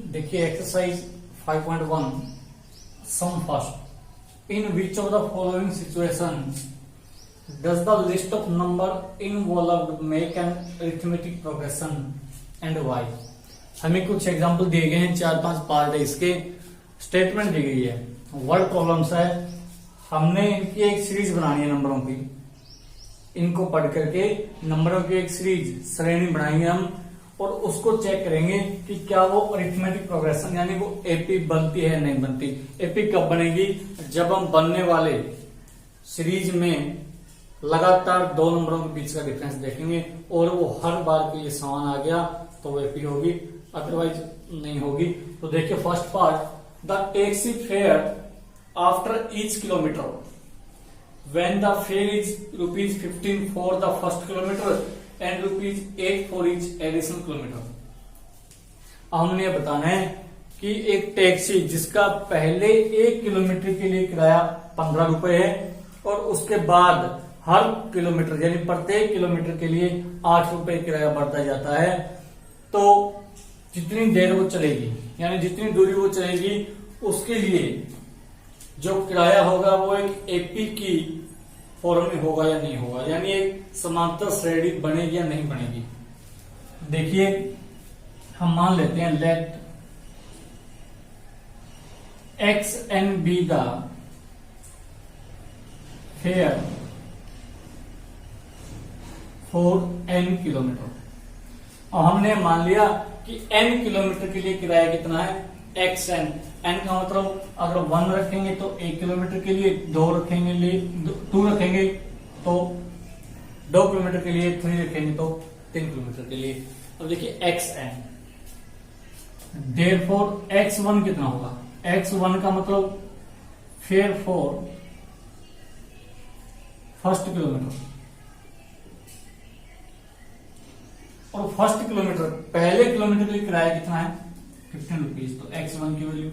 देखिए exercise 5.1 some first in which of the following situation does the list of number involved make an arithmetic progression and why. हमें कुछ example दिए गए हैं, 4-5 part है, इसके स्टेटमेंट दी गई है, वर्ड प्रॉब्लम्स है। हमने इनकी एक सीरीज बनानी है नंबरों की, इनको पढ़ करके नंबरों की एक सीरीज श्रेणी बनाएंगे हम और उसको चेक करेंगे कि क्या वो अरिथमेटिक प्रोग्रेशन यानी वो एपी बनती है नहीं बनती। एपी कब बनेगी? जब हम बनने वाले सीरीज में लगातार दो नंबरों के बीच का डिफरेंस देखेंगे और वो हर बार के लिए समान आ गया तो वो एपी होगी, अदरवाइज नहीं होगी। तो देखिए first part, the taxi fare after each kilometre when the fare is ₹15 for the first kilometer and ₹8 for each additional kilometer। हमने बताना है कि एक टैक्सी जिसका पहले 1 किलोमीटर के लिए किराया 15 रुपए है और उसके बाद हर किलोमीटर यानी प्रत्येक किलोमीटर के लिए 8 रुपए किराया बढ़ता जाता है, तो जितनी देर वो चलेगी यानी जितनी दूरी वो चलेगी उसके लिए जो किराया होगा वो एक एपी की फॉर्म में होगा या नहीं होगा, यानी एक समांतर श्रेणी बनेगी या नहीं बनेगी। देखिए हम मान लेते हैं let X N be the fare for n kilometre. और हमने मान लिया कि n किलोमीटर के लिए किराया कितना है, एक्स एन। एन का मतलब अगर 1 रखेंगे तो 1 किलोमीटर के लिए, 2 रखेंगे 2 रखेंगे तो 2 किलोमीटर के लिए, 3 रखेंगे तो 3 किलोमीटर के लिए। अब देखिए X N, therefore X one कितना होगा, एक्स वन का मतलब फेयर फॉर फर्स्ट किलोमीटर, और फर्स्ट किलोमीटर पहले किलोमीटर के लिए किराया कितना है 15 रुपीज, तो एक्स वन की value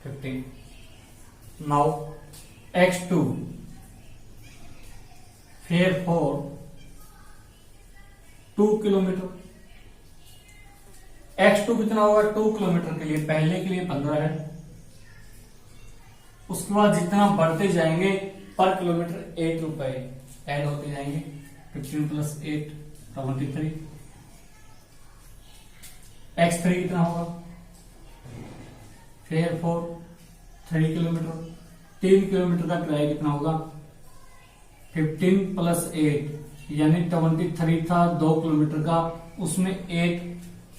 15। Now X two fare for 2 kilometre, X two कितना होगा 2 किलोमीटर के लिए, पहले के लिए 15 है, उसके बाद जितना बढ़ते जाएंगे पर किलोमीटर 8 रुपए ऐड होते जाएंगे, 15 प्लस 8 23। एक्स थ्री कितना होगा, फेयर फॉर 3 किलोमीटर, 3 किलोमीटर का किराया कितना होगा 15 प्लस 8 यानी 23 था 2 किलोमीटर का, उसमें 8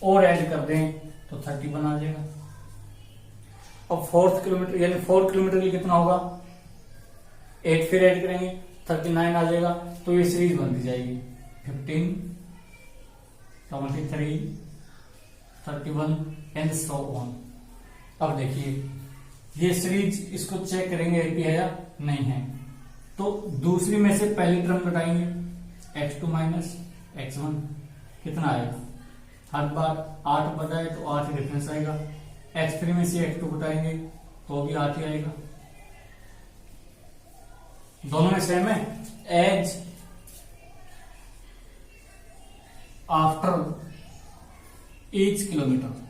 और ऐड कर दें तो 31 आ जाएगा। अब 4th किलोमीटर यानी 4 किलोमीटर के लिए कितना होगा, 8 फिर ऐड करेंगे 39 आ जाएगा, तो ये सीरीज बनती जाएगी 15 23 31 एंड सो ऑन। अब देखिए ये सीरीज, इसको चेक करेंगे एपी है या नहीं है, तो दूसरी में से पहली टर्म घटाएंगे, x2 माइनस x1 कितना आएगा, हर बार 8 बटाए तो 8 डिफरेंस आएगा, x3 में से x2 घटाएंगे तो भी 8 ही आएगा, दोनों में सेम है। As after each kilometre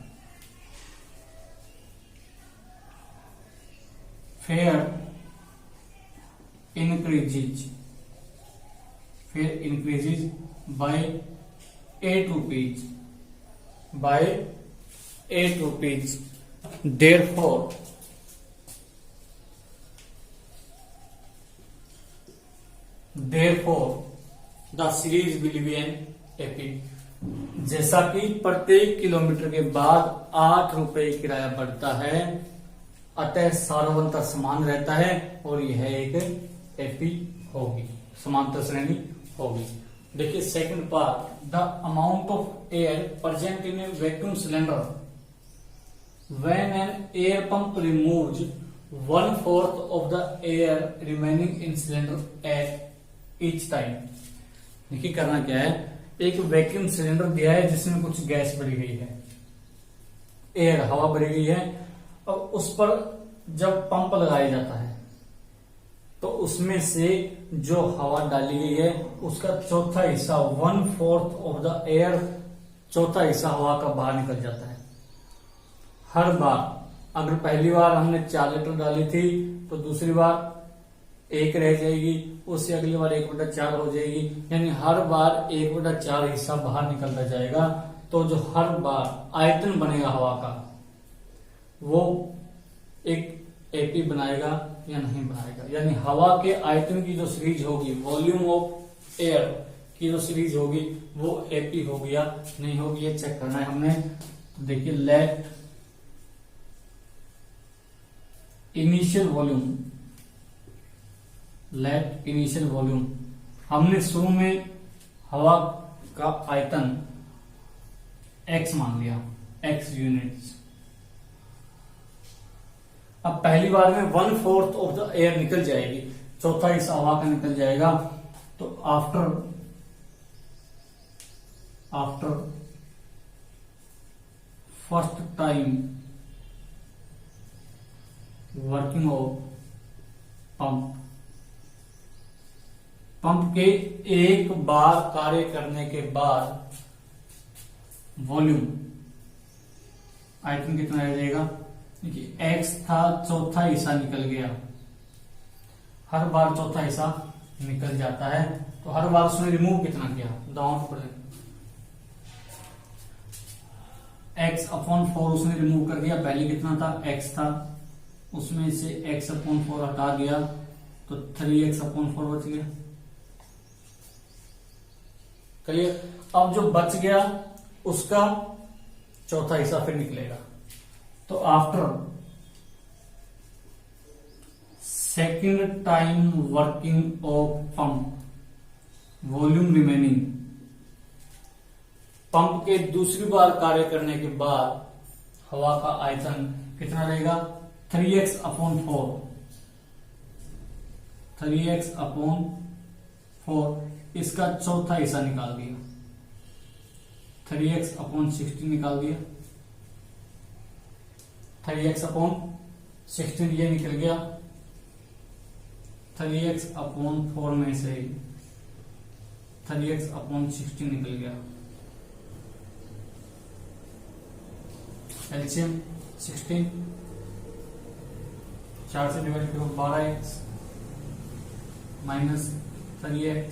fare increases by 8 rupees therefore the series will be an AP। जैसा कि प्रत्येक किलोमीटर के बाद 8 रुपए किराया बढ़ता है, अतः सार्वभौमता समान रहता है और यह एक एपी होगी, समांतर श्रेणी होगी। देखिए second part, the amount of air present in A vacuum cylinder when an air pump removes 1/4 of the air remaining in cylinder at each time. देखिए करना क्या है, एक वैक्यूम सिलेंडर दिया है जिसमें कुछ गैस भरी गई है, एयर हवा भरी गई है, और उस पर जब पंप लगाया जाता है तो उसमें से जो हवा डाली गई है उसका चौथा हिस्सा 1/4 ऑफ द एयर, चौथा हिस्सा हवा का बाहर निकल जाता है। हर बार, अगर पहली बार हमने 4 लीटर डाली थी तो दूसरी बार 1 रह जाएगी, उससे अगली बार 1/4 हो जाएगी, यानी हर बार 1/4 हिस्सा बाहर निकलता जाएगा। तो जो हर बार आयतन बनेगा हवा का, वो एक एपी बनाएगा या नहीं बनाएगा, यानी हवा के आयतन की जो सीरीज होगी, वॉल्यूम ऑफ एयर की जो सीरीज होगी, वो एपी होगी या नहीं होगी, ये चेक करना है हमने। तो देखिए, लेट इनिशियल वॉल्यूम, हमने शुरू में हवा का आयतन x मान लिया, x यूनिट्स। अब पहली बार में 1/4 ऑफ द एयर निकल जाएगी, चौथा हिस्सा हवा का निकल जाएगा। तो after first time working of pump के एक बार कार्य करने के बाद वॉल्यूम, आयतन कितना रह जाएगा? देखिए, x था, चौथा हिस्सा निकल गया, हर बार चौथा हिस्सा निकल जाता है, तो हर बार उसने रिमूव कितना किया? डाउन पर x/4 उसने रिमूव कर दिया। पहले कितना था? x था, उसमें से x/4 हटा दिया तो 3x/4 बच गया। क्लियर? अब जो बच गया उसका चौथा हिस्सा फिर निकलेगा। तो after second time working of pump, volume remaining, pump के दूसरी बार कार्य करने के बाद हवा का आयतन कितना रहेगा? 3x/4, 3x/4, इसका चौथा हिस्सा निकाल दिया, 3x/16 निकाल दिया, 3x/16 ये निकल गया, 3x/4 में से 3x/16 निकल गया। एलसीएम 16, 4 से डिवाइड करो, 12x माइनस 3x,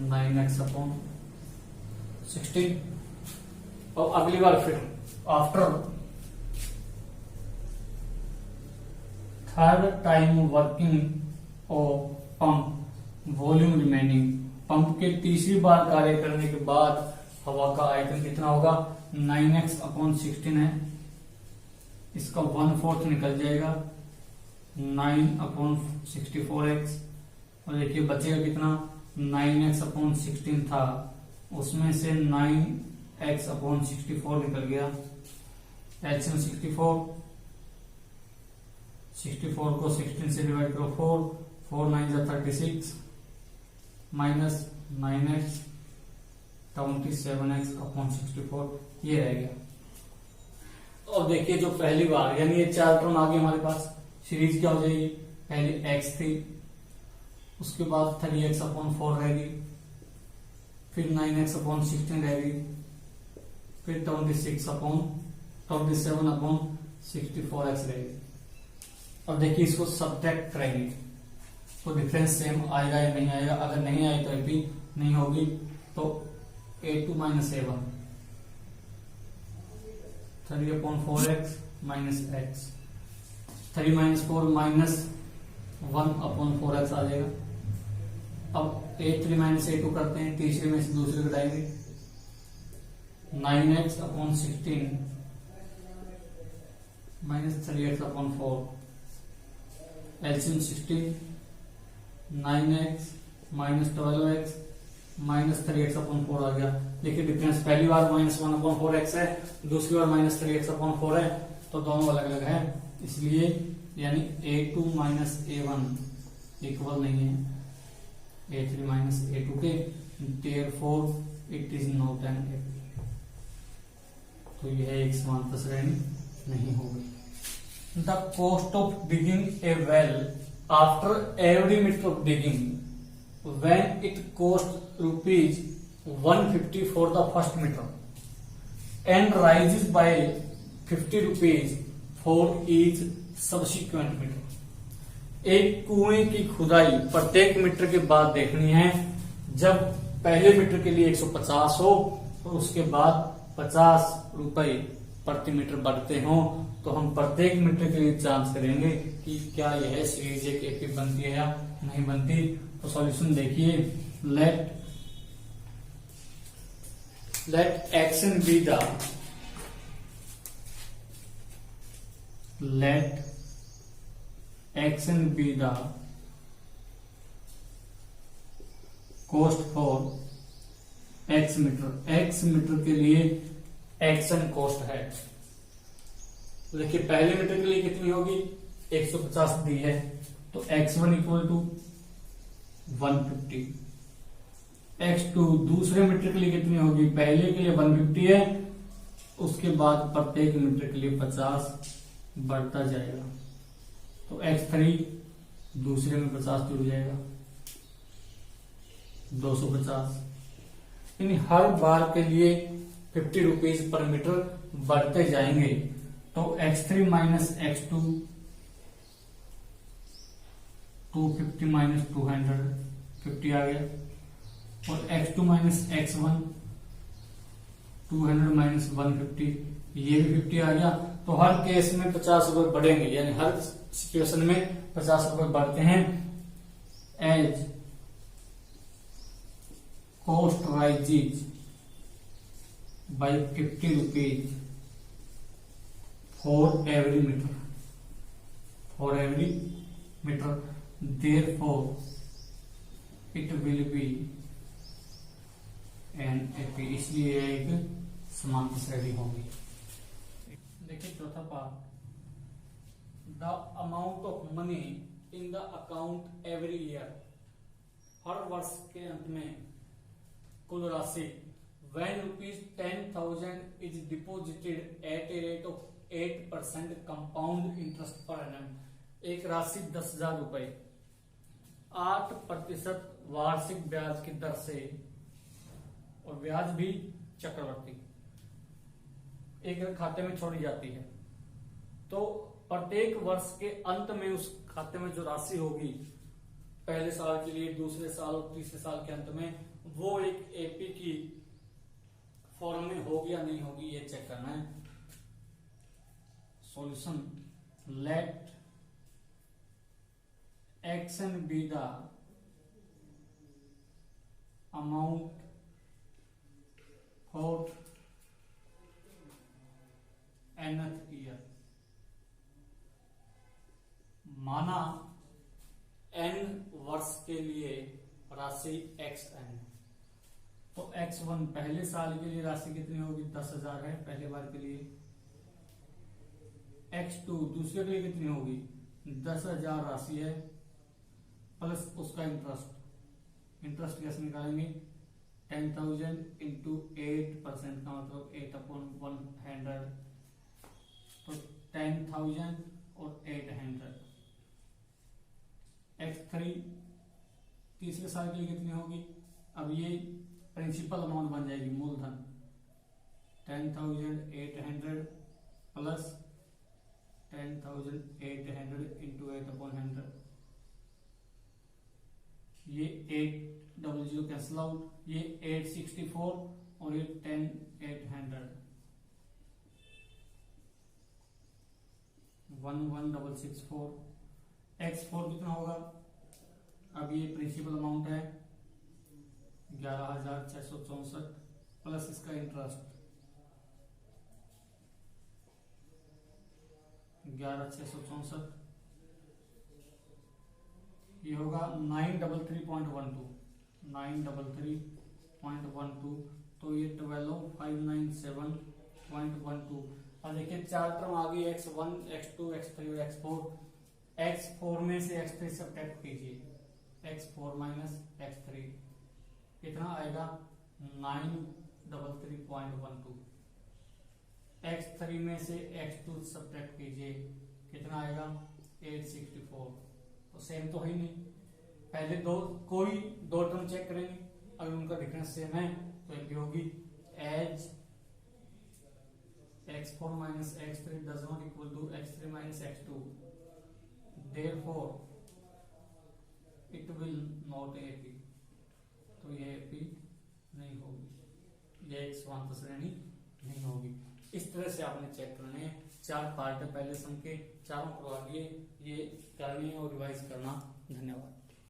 9x/16। और अगली बार फिर after third time working of pump, volume remaining, pump के तीसरी बार कार्य करने के बाद हवा का आयतन कितना होगा? 9x/16 है, इसका 1/4 निकल जाएगा, 9/64x। और देखिए बचेगा कितना? 9x/16 था, उसमें से 9x/64 निकल गया। एलसीएम 64 को 16 से डिवाइड करो, 4 9 36 माइनस 9x 27x/64, ये रह गया। और देखिए, जो पहली बार, यानी ये 4 टर्म आ गई हमारे पास, सीरीज क्या हो जाएगी? पहले x थी, उसके बाद 3x/4 रहेगी, फिर 9x/16 रहेगी, फिर 27/64x रहेगी। और देखिए, इसको सब्ट्रैक्ट करेंगे तो डिफरेंस सेम आएगा या नहीं आएगा? अगर नहीं आए तो एपी नहीं होगी, तो a2 minus a1, 3/4x minus x, 3 - 4 minus 1/4x आ जाएगा। अब a3 माइनस a2 करते हैं, तीसरे में से दूसरे घटाएंगे, 9x/16 minus 3x/4, LCM 16, 9x minus 12x minus 3x/4 आ गया। देखिए डिफरेंस, पहली बार -1/4x है, दूसरी बार -3x/4 है, तो दोनों अलग अलग है, इसलिए यानी a2 माइनस a1 इक्वल नहीं है a3 माइनस a2 के, therefore it is not an AP. तो यह एक समांतर श्रेणी नहीं होगी। The cost of digging a well after every metre of digging, when it cost ₹150 for the first meter and rises by ₹50 for each subsequent metre. एक कुएं की खुदाई प्रत्येक मीटर के बाद देखनी है। जब पहले मीटर के लिए 150 हो तो उसके बाद ₹50 प्रति मीटर बढ़ते हो, तो हम प्रत्येक मीटर के लिए जांच करेंगे कि क्या यह सीरीज एक एपी बनती है या नहीं बनती। तो सॉल्यूशन देखिए, let X N be the cost for X metre. X metre के लिए एक्शन कॉस्ट है। तो देखिए पहले मीटर के लिए कितनी होगी, 150 दी है, तो x1 इक्वल टू 150। x2 दूसरे मीटर के लिए कितनी होगी, पहले के लिए 150 है, उसके बाद प्रत्येक मीटर के लिए 50 बढ़ता जाएगा। तो x3 दूसरे में 50 जुड़ जाएगा, 250। यानी हर बार के लिए ₹50 पर मीटर बढ़ते जाएंगे। तो x3 माइनस x2 250 माइनस 200 50 आ गया, और x2 माइनस x1 200 माइनस 150 ये भी 50 आ गया। तो हर केस में ₹50 बढ़ेंगे, यानी हर सिचुएशन में ₹50 बढ़ते हैं। As cost rises by ₹50 for every meter, therefore it will be an AP, इसलिए एक समांतर श्रेणी होगी। देखिए चौथा part, the amount of money in the account every year, हर वर्ष के अंत में कुल राशि when ₹10,000 is deposited at a rate of 8% compound interest per annum, एक राशि ₹10,000 8% वार्षिक ब्याज की दर से, और ब्याज भी चक्रवृद्धि, एक खाते में छोड़ी जाती है। तो प्रत्येक वर्ष के अंत में उस खाते में जो राशि होगी, पहले साल के लिए, दूसरे साल और तीसरे साल के अंत में, वो एक एपी की फॉर्म में होगी या नहीं होगी, ये चेक करना है। Solution, let X N be the amount for nth year. माना n वर्ष के लिए राशि xn, तो x1 पहले साल के लिए राशि कितनी होगी, 10,000 है पहले बार के लिए। x2 दूसरे के लिए कितनी होगी, 10,000 राशि है, प्लस उसका इंटरेस्ट कैसे निकालेंगे, 10,000 इंटू 8% का मतलब 8/100, तो 10,000 और 800। x3 तीसरे साल के लिए कितनी होगी, अब ये प्रिंसिपल अमाउंट बन जाएगी, मूलधन 10,800 प्लस 10,800 इंटू 8/100, ये 800 कैंसिल आउट, ये 864 और ये 10,800 11,664। x4 कितना होगा, अब ये प्रिंसिपल अमाउंट है 11,664 प्लस इसका इंटरेस्ट 11,664, ये होगा 933.12, तो ये 12,597.12। अब देखिए चार टर्म आ गई, x1 x2 x3 और x4। x4 में से x3 सब्ट्रैक्ट कीजिए, x4 माइनस x3 कितना आएगा, 933.12। x3 में से x2 सब्ट्रैक्ट कीजिए, कितना आएगा, 864। तो सेम तो है ही नहीं, पहले कोई दो टर्म चेक करेंगे, अगर उनका डिफरेंस सेम है तो एक होगी as x4 x4 minus x3 does not equal to x3 minus x2. Therefore, it will not AP. तो ये AP नहीं होगी, ये एक समांतर श्रेणी नहीं होगी। इस तरह से आपने चेक करने 4 पार्ट है पहले सम के, चारों करवा दिए। ये करनी और रिवाइज करना। धन्यवाद।